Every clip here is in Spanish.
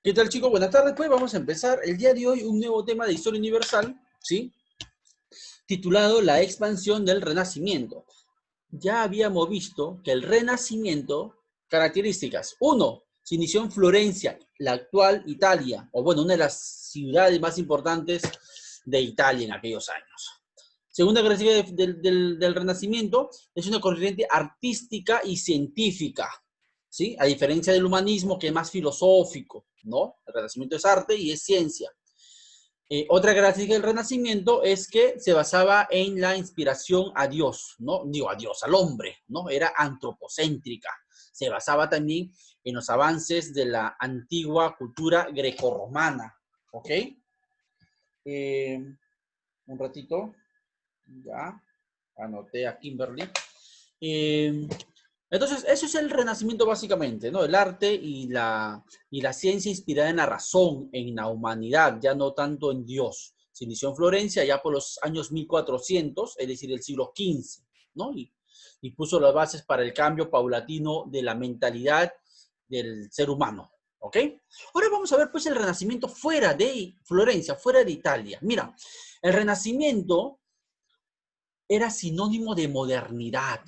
¿Qué tal, chicos? Buenas tardes. Pues vamos a empezar el día de hoy un nuevo tema de historia universal, ¿sí? Titulado La expansión del Renacimiento. Ya habíamos visto que el Renacimiento, características. Uno, se inició en Florencia, la actual Italia, o bueno, una de las ciudades más importantes de Italia en aquellos años. Segunda característica del Renacimiento, es una corriente artística y científica, ¿sí? A diferencia del humanismo, que es más filosófico, ¿no? El Renacimiento es arte y es ciencia. Otra característica del Renacimiento es que se basaba en la inspiración a Dios, ¿no? Digo, a Dios, al hombre, ¿no? Era antropocéntrica. Se basaba también en los avances de la antigua cultura grecorromana, ¿ok? Un ratito, ya, anoté a Kimberly. Entonces, eso es el Renacimiento básicamente, ¿no? El arte y la ciencia inspirada en la razón, en la humanidad, ya no tanto en Dios. Se inició en Florencia ya por los años 1400, es decir, el siglo XV, ¿no? Y puso las bases para el cambio paulatino de la mentalidad del ser humano, ¿ok? Ahora vamos a ver pues el Renacimiento fuera de Florencia, fuera de Italia. Mira, el Renacimiento era sinónimo de modernidad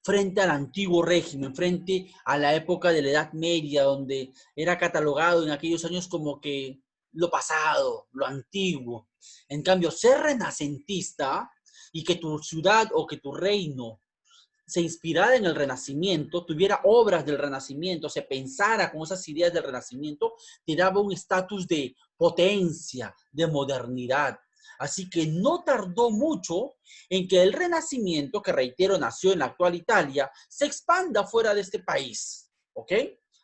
frente al antiguo régimen, frente a la época de la Edad Media, donde era catalogado en aquellos años como que lo pasado, lo antiguo. En cambio, ser renacentista y que tu ciudad o que tu reino se inspirara en el Renacimiento, tuviera obras del Renacimiento, se pensara con esas ideas del Renacimiento, te daba un estatus de potencia, de modernidad. Así que no tardó mucho en que el Renacimiento, que reitero nació en la actual Italia, se expanda fuera de este país. ¿Ok?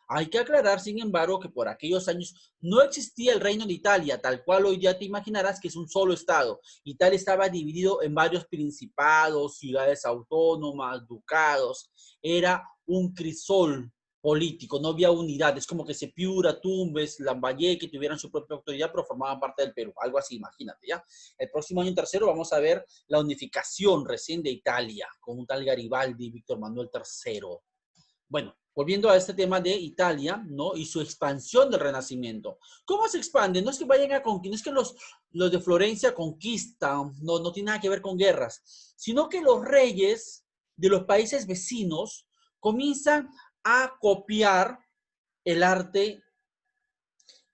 Hay que aclarar, sin embargo, que por aquellos años no existía el Reino de Italia, tal cual hoy ya te imaginarás que es un solo estado. Italia estaba dividido en varios principados, ciudades autónomas, ducados. Era un crisol político, no había unidad. Es como que Sepiura, Tumbes, Lambayeque que tuvieran su propia autoridad, pero formaban parte del Perú. Algo así, imagínate, ¿ya? El próximo año, en tercero, vamos a ver la unificación recién de Italia, con un tal Garibaldi y Víctor Manuel III. Bueno, volviendo a este tema de Italia, ¿no? Y su expansión del Renacimiento. ¿Cómo se expande? No es que vayan a conquistar, no es que los de Florencia conquistan, no tiene nada que ver con guerras, sino que los reyes de los países vecinos comienzan a copiar el arte,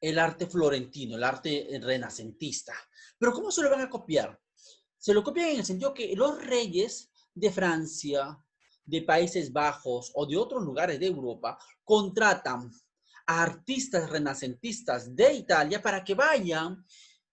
el arte florentino, el arte renacentista. Pero ¿cómo se lo van a copiar? Se lo copian en el sentido que los reyes de Francia, de Países Bajos o de otros lugares de Europa contratan a artistas renacentistas de Italia para que vayan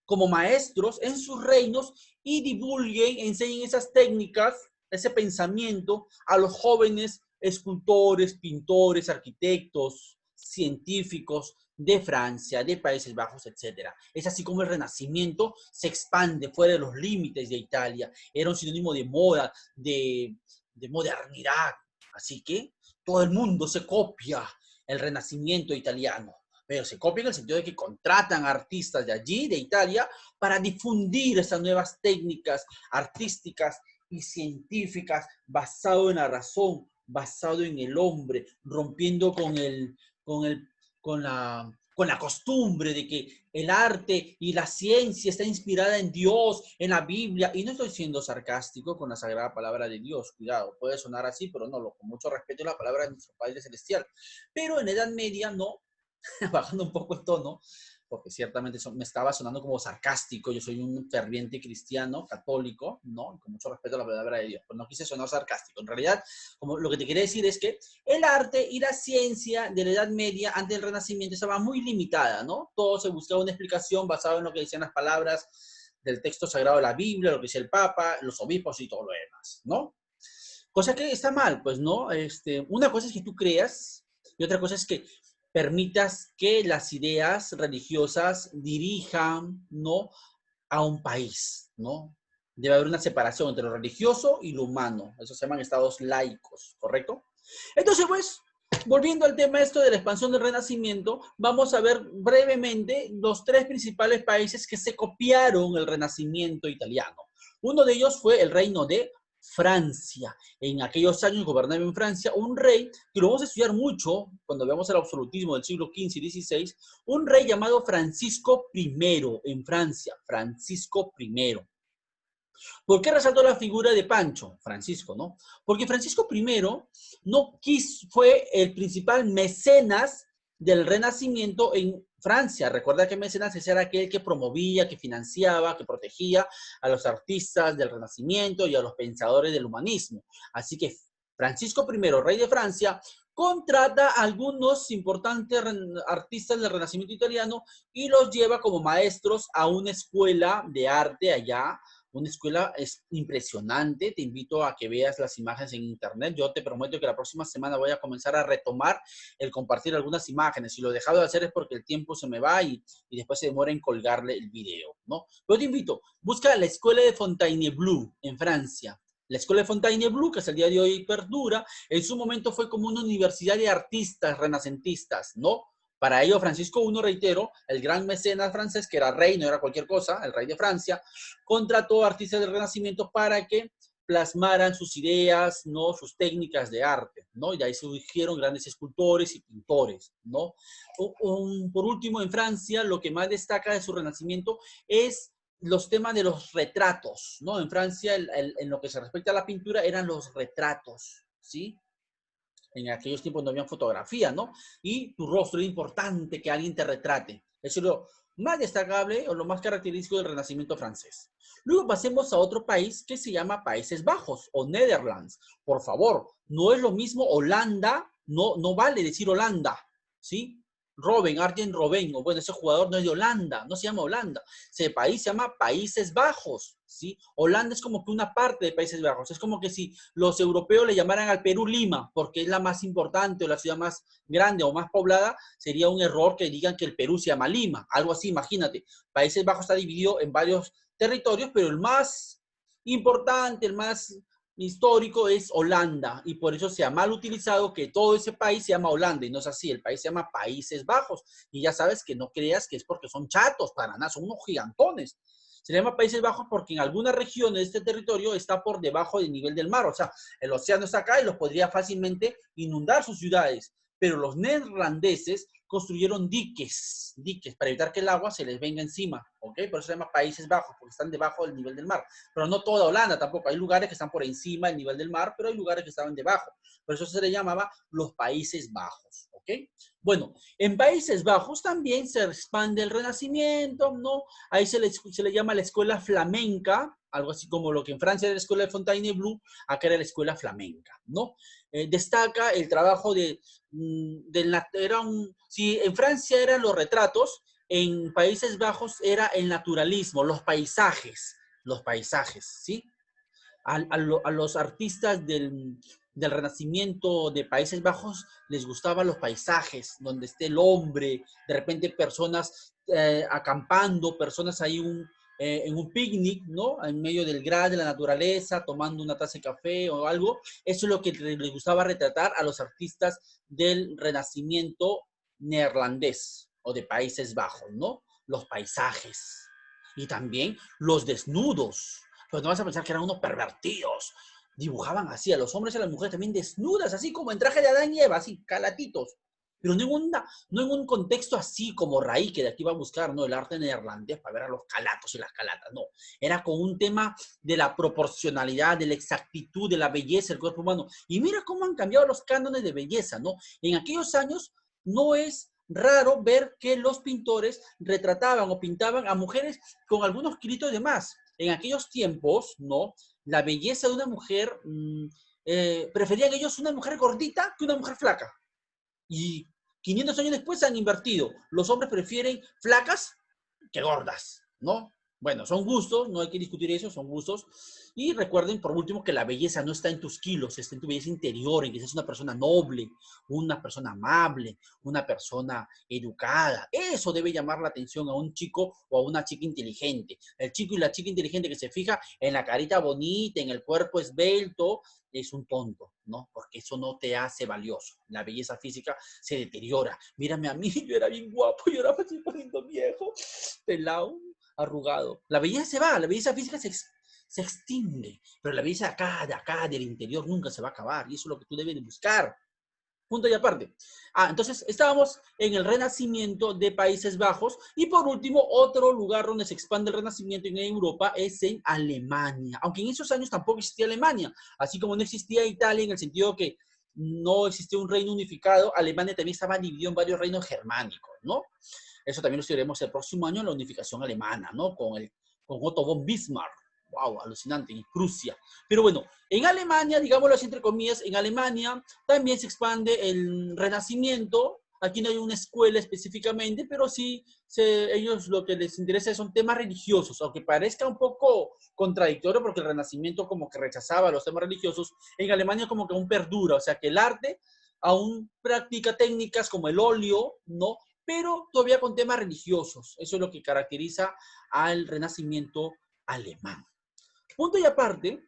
como maestros en sus reinos y divulguen, enseñen esas técnicas, ese pensamiento a los jóvenes escultores, pintores, arquitectos, científicos de Francia, de Países Bajos, etcétera. Es así como el Renacimiento se expande fuera de los límites de Italia. Era un sinónimo de moda, de modernidad. Así que todo el mundo se copia el Renacimiento italiano, pero se copia en el sentido de que contratan artistas de allí, de Italia, para difundir esas nuevas técnicas artísticas y científicas basado en la razón, basado en el hombre, rompiendo con la costumbre de que el arte y la ciencia está inspirada en Dios, en la Biblia, y no estoy siendo sarcástico con la sagrada palabra de Dios, cuidado, puede sonar así, pero no, con mucho respeto a la palabra de nuestro Padre Celestial. Pero en la Edad Media no, bajando un poco el tono, porque ciertamente me estaba sonando como sarcástico. Yo soy un ferviente cristiano, católico, ¿no? Con mucho respeto a la palabra de Dios, pero no quise sonar sarcástico. En realidad, como lo que te quería decir es que el arte y la ciencia de la Edad Media, antes del Renacimiento, estaba muy limitada, ¿no? Todo se buscaba una explicación basada en lo que decían las palabras del texto sagrado de la Biblia, lo que decía el Papa, los obispos y todo lo demás, ¿no? Cosa que está mal, pues, ¿no? Una cosa es que tú creas y otra cosa es que permitas que las ideas religiosas dirijan, ¿no? A un país, ¿no? Debe haber una separación entre lo religioso y lo humano. Eso se llaman estados laicos, ¿correcto? Entonces, pues, volviendo al tema esto de la expansión del Renacimiento, vamos a ver brevemente los tres principales países que se copiaron el Renacimiento italiano. Uno de ellos fue el reino de Francia. En aquellos años gobernaba en Francia un rey, que lo vamos a estudiar mucho cuando veamos el absolutismo del siglo XV y XVI, un rey llamado Francisco I en Francia, Francisco I. ¿Por qué resaltó la figura de Pancho? Francisco, ¿no? Porque Francisco I no quiso, fue el principal mecenas del Renacimiento en Francia. Recuerda que mecenas era aquel que promovía, que financiaba, que protegía a los artistas del Renacimiento y a los pensadores del humanismo. Así que Francisco I, rey de Francia, contrata a algunos importantes artistas del Renacimiento italiano y los lleva como maestros a una escuela de arte allá. Una escuela es impresionante. Te invito a que veas las imágenes en internet. Yo te prometo que la próxima semana voy a comenzar a retomar el compartir algunas imágenes. Si lo he dejado de hacer es porque el tiempo se me va y después se demora en colgarle el video, ¿no? Pero te invito, busca la escuela de Fontainebleau en Francia. La escuela de Fontainebleau, que hasta el día de hoy perdura, en su momento fue como una universidad de artistas renacentistas, ¿no? Para ello, Francisco I, reitero, el gran mecenas francés, que era rey, no era cualquier cosa, el rey de Francia, contrató artistas del Renacimiento para que plasmaran sus ideas, ¿no? Sus técnicas de arte, ¿no? Y ahí se surgieron grandes escultores y pintores, ¿no? Por último, en Francia, lo que más destaca de su Renacimiento es los temas de los retratos, ¿no? En Francia, en lo que se respecta a la pintura, eran los retratos, ¿sí? En aquellos tiempos no había fotografía, ¿no? Y tu rostro es importante que alguien te retrate. Eso es lo más destacable o lo más característico del Renacimiento francés. Luego pasemos a otro país que se llama Países Bajos o Netherlands. Por favor, no es lo mismo Holanda, no vale decir Holanda, ¿sí? Robben, Arjen Robben, o bueno, ese jugador no es de Holanda, no se llama Holanda. Ese país se llama Países Bajos, ¿sí? Holanda es como que una parte de Países Bajos. Es como que si los europeos le llamaran al Perú Lima, porque es la más importante o la ciudad más grande o más poblada, sería un error que digan que el Perú se llama Lima. Algo así, imagínate. Países Bajos está dividido en varios territorios, pero el más importante, el más histórico es Holanda y por eso se ha mal utilizado que todo ese país se llama Holanda y no es así, el país se llama Países Bajos y ya sabes que no creas que es porque son chatos, para nada, son unos gigantones. Se llama Países Bajos porque en algunas regiones de este territorio está por debajo del nivel del mar, o sea, el océano está acá y los podría fácilmente inundar sus ciudades, pero los neerlandeses construyeron diques para evitar que el agua se les venga encima, ¿ok? Por eso se llama Países Bajos, porque están debajo del nivel del mar. Pero no toda Holanda tampoco, hay lugares que están por encima del nivel del mar, pero hay lugares que estaban debajo. Por eso se le llamaba los Países Bajos, ¿ok? Bueno, en Países Bajos también se expande el Renacimiento, ¿no? Ahí se le llama la escuela flamenca, algo así como lo que en Francia era la escuela de Fontainebleau, acá era la escuela flamenca, ¿no? Destaca el trabajo si en Francia eran los retratos, en Países Bajos era el naturalismo, los paisajes, ¿sí? A los artistas del Renacimiento de Países Bajos les gustaban los paisajes, donde esté el hombre, de repente personas acampando, personas ahí en un picnic, ¿no? En medio del gras de la naturaleza, tomando una taza de café o algo. Eso es lo que les gustaba retratar a los artistas del Renacimiento neerlandés o de Países Bajos, ¿no? Los paisajes y también los desnudos. Pero no vas a pensar que eran unos pervertidos. Dibujaban así a los hombres y a las mujeres también desnudas, así como en traje de Adán y Eva, así, calatitos. Pero no en un contexto así como Raí, que de aquí va a buscar, ¿no? El arte neerlandés para ver a los calatos y las calatas, no. Era con un tema de la proporcionalidad, de la exactitud, de la belleza del cuerpo humano. Y mira cómo han cambiado los cánones de belleza, ¿no? En aquellos años no es raro ver que los pintores retrataban o pintaban a mujeres con algunos kilitos de más. En aquellos tiempos, ¿no? La belleza de una mujer, preferían ellos una mujer gordita que una mujer flaca. Y 500 años después se han invertido. Los hombres prefieren flacas que gordas, ¿no? Bueno, son gustos, no hay que discutir eso, son gustos. Y recuerden, por último, que la belleza no está en tus kilos, está en tu belleza interior, en que seas una persona noble, una persona amable, una persona educada. Eso debe llamar la atención a un chico o a una chica inteligente. El chico y la chica inteligente que se fija en la carita bonita, en el cuerpo esbelto, es un tonto, ¿no? Porque eso no te hace valioso. La belleza física se deteriora. Mírame a mí, yo era bien guapo y ahora me estoy poniendo viejo, pelado, arrugado. La belleza se va, la belleza física se extingue. Pero la belleza de acá, del interior, nunca se va a acabar. Y eso es lo que tú debes de buscar. Punto y aparte. Entonces estábamos en el Renacimiento de Países Bajos y por último otro lugar donde se expande el Renacimiento en Europa es en Alemania, aunque en esos años tampoco existía Alemania, así como no existía Italia en el sentido que no existía un reino unificado, Alemania también estaba dividido en varios reinos germánicos, ¿no? Eso también lo estudiaremos el próximo año, la unificación alemana, ¿no? Con Otto von Bismarck. Wow, alucinante, en Prusia. Pero bueno, en Alemania, digámoslo así entre comillas, en Alemania también se expande el Renacimiento. Aquí no hay una escuela específicamente, pero sí ellos lo que les interesa son temas religiosos, aunque parezca un poco contradictorio porque el Renacimiento como que rechazaba los temas religiosos, en Alemania como que aún perdura, o sea que el arte aún practica técnicas como el óleo, ¿no? Pero todavía con temas religiosos. Eso es lo que caracteriza al Renacimiento alemán. Punto y aparte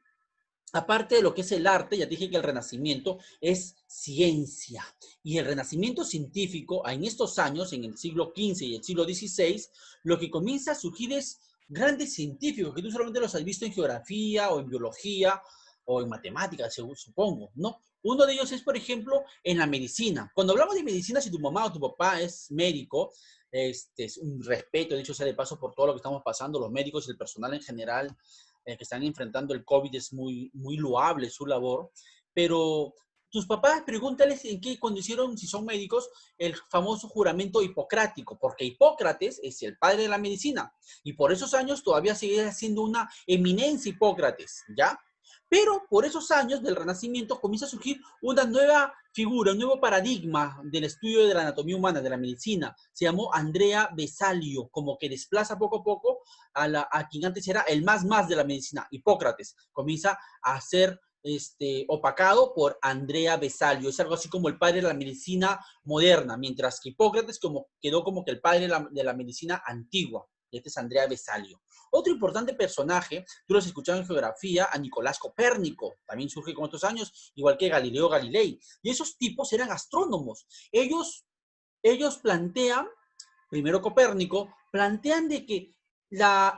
de lo que es el arte, ya dije que el Renacimiento es ciencia. Y el Renacimiento científico, en estos años, en el siglo XV y el siglo XVI, lo que comienza a surgir es grandes científicos, que tú solamente los has visto en geografía o en biología o en matemáticas, supongo, ¿no? Uno de ellos es, por ejemplo, en la medicina. Cuando hablamos de medicina, si tu mamá o tu papá es médico, es un respeto, de hecho, sea de paso por todo lo que estamos pasando, los médicos y el personal en general, que están enfrentando el COVID, es muy, muy loable su labor, pero tus papás, pregúntales en qué cuando hicieron, si son médicos, el famoso juramento hipocrático, porque Hipócrates es el padre de la medicina, y por esos años todavía sigue siendo una eminencia Hipócrates, ¿ya? Pero por esos años del Renacimiento comienza a surgir una nueva figura, un nuevo paradigma del estudio de la anatomía humana, de la medicina. Se llamó Andrea Vesalio, como que desplaza poco a poco a quien antes era el más de la medicina, Hipócrates. Comienza a ser opacado por Andrea Vesalio. Es algo así como el padre de la medicina moderna, mientras que Hipócrates quedó como que el padre de la medicina antigua. Este es Andrea Vesalio. Otro importante personaje, tú lo has escuchado en geografía, a Nicolás Copérnico, también surge con estos años, igual que Galileo Galilei. Y esos tipos eran astrónomos. Ellos plantean, primero Copérnico, plantean de que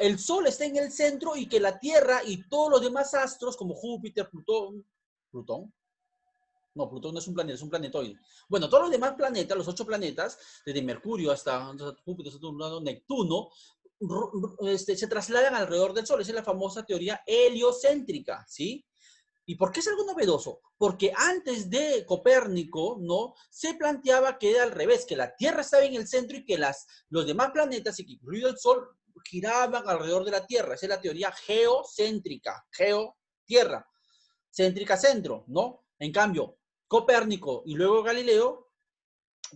el Sol está en el centro y que la Tierra y todos los demás astros, como Júpiter, Plutón, no, Plutón no es un planeta, es un planetoide. Bueno, todos los demás planetas, los 8 planetas, desde Mercurio hasta Júpiter, Saturno, Neptuno, se trasladan alrededor del Sol. Esa es la famosa teoría heliocéntrica, ¿sí? ¿Y por qué es algo novedoso? Porque antes de Copérnico, ¿no? Se planteaba que era al revés, que la Tierra estaba en el centro y que los demás planetas, incluido el Sol, giraban alrededor de la Tierra. Esa es la teoría geocéntrica, geo-tierra, céntrica-centro, ¿no? En cambio, Copérnico y luego Galileo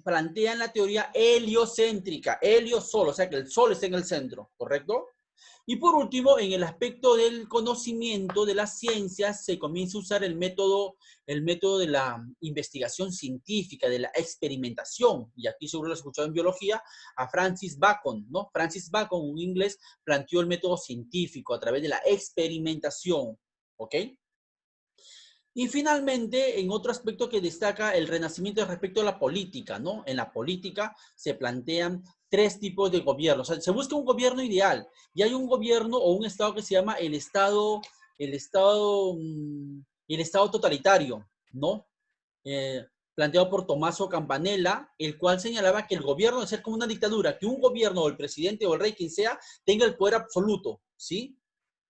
plantean la teoría heliocéntrica, helio-sol, o sea que el Sol está en el centro, ¿correcto? Y por último, en el aspecto del conocimiento de las ciencias, se comienza a usar el método de la investigación científica, de la experimentación. Y aquí seguro lo has escuchado en biología, a Francis Bacon, ¿no? Francis Bacon, un inglés, planteó el método científico a través de la experimentación, ¿ok? Y finalmente, en otro aspecto que destaca el Renacimiento respecto a la política, ¿no? En la política se plantean 3 tipos de gobierno. O sea, se busca un gobierno ideal y hay un gobierno o un estado que se llama el estado totalitario, ¿no? Planteado por Tommaso Campanella, el cual señalaba que el gobierno debe ser como una dictadura, que un gobierno o el presidente o el rey, quien sea, tenga el poder absoluto, ¿sí?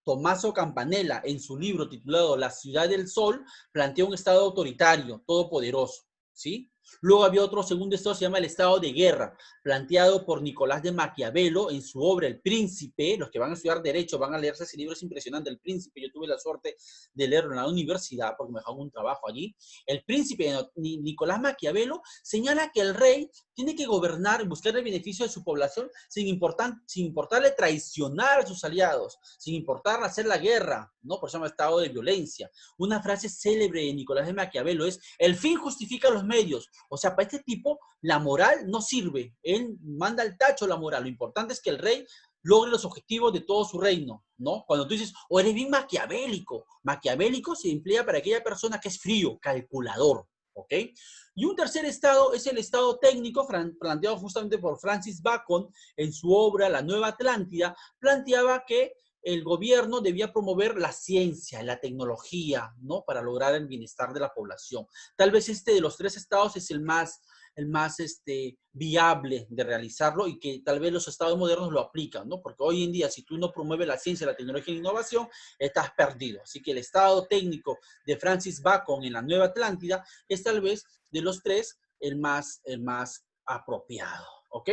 Tommaso Campanella, en su libro titulado La ciudad del sol, plantea un estado autoritario, todopoderoso, ¿sí? Luego había otro segundo estado, se llama el estado de guerra, planteado por Nicolás de Maquiavelo en su obra El Príncipe. Los que van a estudiar Derecho van a leerse ese libro, es impresionante, El Príncipe. Yo tuve la suerte de leerlo en la universidad porque me dejaron un trabajo allí. El Príncipe de Nicolás Maquiavelo señala que el rey tiene que gobernar y buscar el beneficio de su población sin importarle traicionar a sus aliados, sin importarle hacer la guerra, ¿no? Por eso se llama estado de violencia. Una frase célebre de Nicolás de Maquiavelo es: el fin justifica los medios. O sea, para este tipo, la moral no sirve. Él manda al tacho la moral. Lo importante es que el rey logre los objetivos de todo su reino, ¿no? Cuando tú dices, o eres bien maquiavélico. Maquiavélico se emplea para aquella persona que es frío, calculador, ¿ok? Y un tercer estado es el estado técnico, planteado justamente por Francis Bacon en su obra La Nueva Atlántida. Planteaba que el gobierno debía promover la ciencia, la tecnología, ¿no? Para lograr el bienestar de la población. Tal vez este de los tres estados es el más viable de realizarlo y que tal vez los estados modernos lo aplican, ¿no? Porque hoy en día, si tú no promueves la ciencia, la tecnología y la innovación, estás perdido. Así que el estado técnico de Francis Bacon en la Nueva Atlántida es tal vez de los tres el más apropiado, ¿ok?